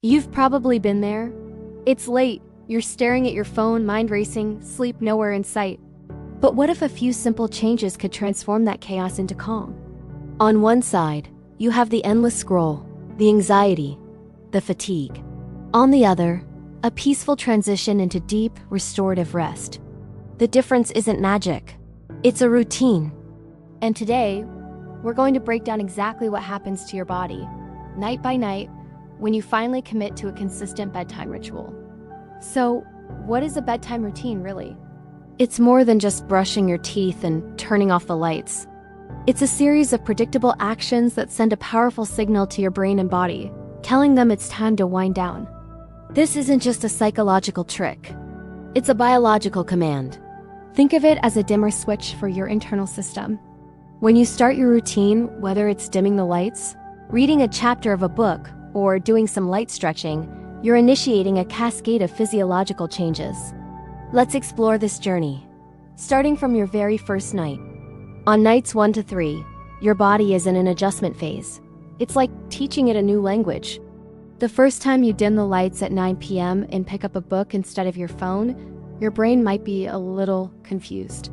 You've probably been there. It's late, you're staring at your phone, mind racing, sleep nowhere in sight. But what if a few simple changes could transform that chaos into calm? On one side, you have the endless scroll, the anxiety, the fatigue. On the other, a peaceful transition into deep, restorative rest. The difference isn't magic. It's a routine. And today, we're going to break down exactly what happens to your body, night by night, when you finally commit to a consistent bedtime ritual. So, what is a bedtime routine really? It's more than just brushing your teeth and turning off the lights. It's a series of predictable actions that send a powerful signal to your brain and body, telling them it's time to wind down. This isn't just a psychological trick. It's a biological command. Think of it as a dimmer switch for your internal system. When you start your routine, whether it's dimming the lights, reading a chapter of a book, or doing some light stretching, you're initiating a cascade of physiological changes. Let's explore this journey, starting from your very first night. On nights 1 to 3, your body is in an adjustment phase. It's like teaching it a new language. The first time you dim the lights at 9 p.m. and pick up a book instead of your phone, your brain might be a little confused.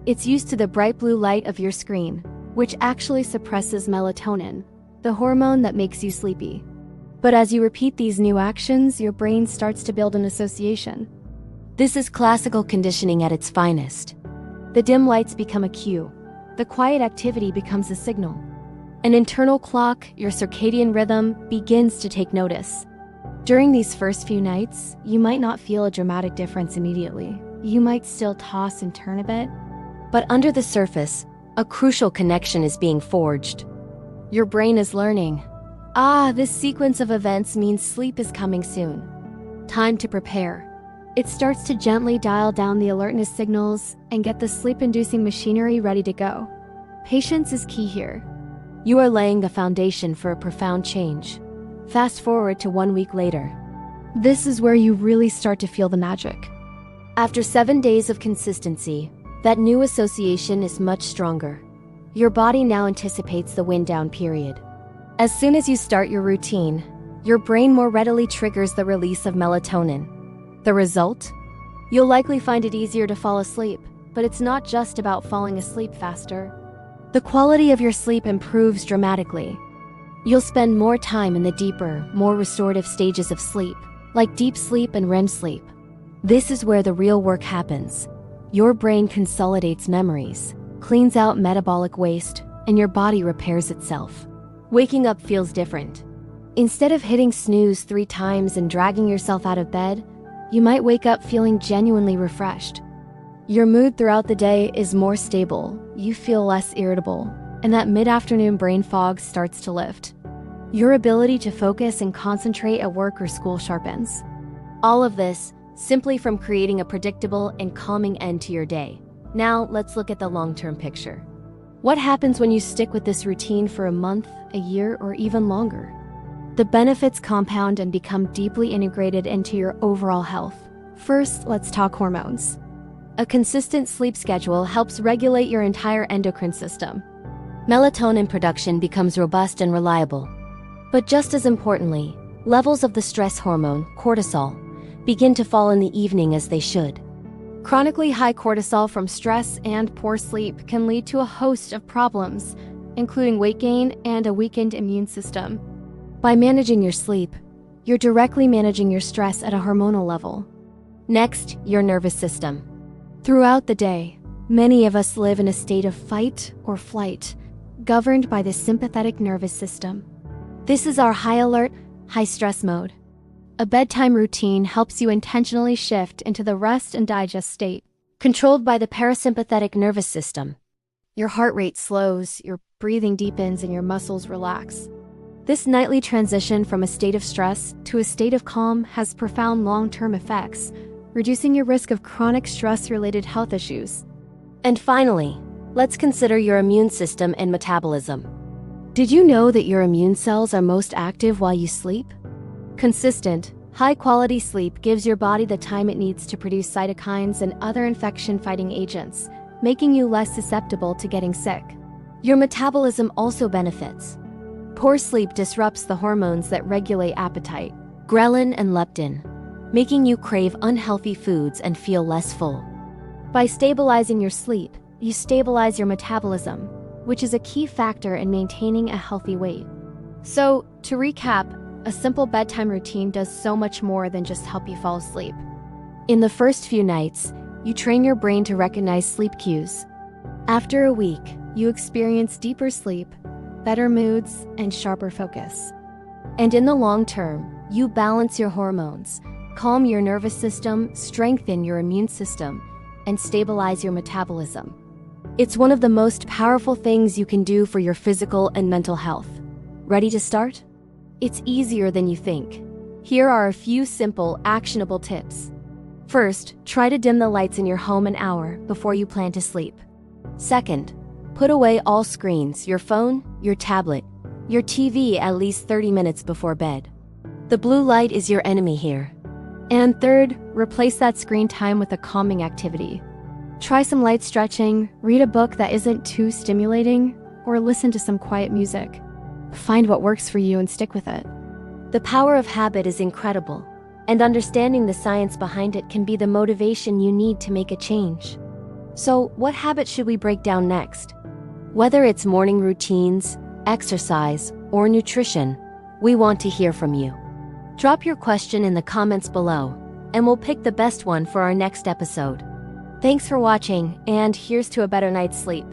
It's used to the bright blue light of your screen, which actually suppresses melatonin, the hormone that makes you sleepy. But as you repeat these new actions, your brain starts to build an association. This is classical conditioning at its finest. The dim lights become a cue. The quiet activity becomes a signal. An internal clock, your circadian rhythm, begins to take notice. During these first few nights, you might not feel a dramatic difference immediately. You might still toss and turn a bit. But under the surface, a crucial connection is being forged. Your brain is learning. This sequence of events means sleep is coming soon. Time to prepare. It starts to gently dial down the alertness signals and get the sleep-inducing machinery ready to go. Patience is key here. You are laying the foundation for a profound change. Fast forward to 1 week later. This is where you really start to feel the magic. After 7 days of consistency, that new association is much stronger. Your body now anticipates the wind down period. As soon as you start your routine, your brain more readily triggers the release of melatonin. The result? You'll likely find it easier to fall asleep, but it's not just about falling asleep faster. The quality of your sleep improves dramatically. You'll spend more time in the deeper, more restorative stages of sleep, like deep sleep and REM sleep. This is where the real work happens. Your brain consolidates memories, cleans out metabolic waste, and your body repairs itself. Waking up feels different. Instead of hitting snooze 3 times and dragging yourself out of bed, you might wake up feeling genuinely refreshed. Your mood throughout the day is more stable, you feel less irritable, and that mid-afternoon brain fog starts to lift. Your ability to focus and concentrate at work or school sharpens. All of this simply from creating a predictable and calming end to your day. Now, let's look at the long-term picture. What happens when you stick with this routine for a month, a year, or even longer? The benefits compound and become deeply integrated into your overall health. First, let's talk hormones. A consistent sleep schedule helps regulate your entire endocrine system. Melatonin production becomes robust and reliable. But just as importantly, levels of the stress hormone, cortisol, begin to fall in the evening as they should. Chronically high cortisol from stress and poor sleep can lead to a host of problems, including weight gain and a weakened immune system. By managing your sleep, you're directly managing your stress at a hormonal level. Next, your nervous system. Throughout the day, many of us live in a state of fight or flight, governed by the sympathetic nervous system. This is our high alert, high stress mode. A bedtime routine helps you intentionally shift into the rest and digest state, controlled by the parasympathetic nervous system. Your heart rate slows, your breathing deepens, and your muscles relax. This nightly transition from a state of stress to a state of calm has profound long-term effects, reducing your risk of chronic stress-related health issues. And finally, let's consider your immune system and metabolism. Did you know that your immune cells are most active while you sleep? Consistent, high-quality sleep gives your body the time it needs to produce cytokines and other infection-fighting agents, making you less susceptible to getting sick. Your metabolism also benefits. Poor sleep disrupts the hormones that regulate appetite, ghrelin and leptin, making you crave unhealthy foods and feel less full. By stabilizing your sleep, you stabilize your metabolism, which is a key factor in maintaining a healthy weight. So, to recap, a simple bedtime routine does so much more than just help you fall asleep. In the first few nights, you train your brain to recognize sleep cues. After a week, you experience deeper sleep, better moods, and sharper focus. And in the long term, you balance your hormones, calm your nervous system, strengthen your immune system, and stabilize your metabolism. It's one of the most powerful things you can do for your physical and mental health. Ready to start? It's easier than you think. Here are a few simple, actionable tips. First, try to dim the lights in your home an hour before you plan to sleep. Second, put away all screens, your phone, your tablet, your TV at least 30 minutes before bed. The blue light is your enemy here. And third, replace that screen time with a calming activity. Try some light stretching, read a book that isn't too stimulating, or listen to some quiet music. Find what works for you and stick with it. The power of habit is incredible, and understanding the science behind it can be the motivation you need to make a change. So, what habit should we break down next? Whether it's morning routines, exercise, or nutrition, we want to hear from you. Drop your question in the comments below, and we'll pick the best one for our next episode. Thanks for watching, and here's to a better night's sleep.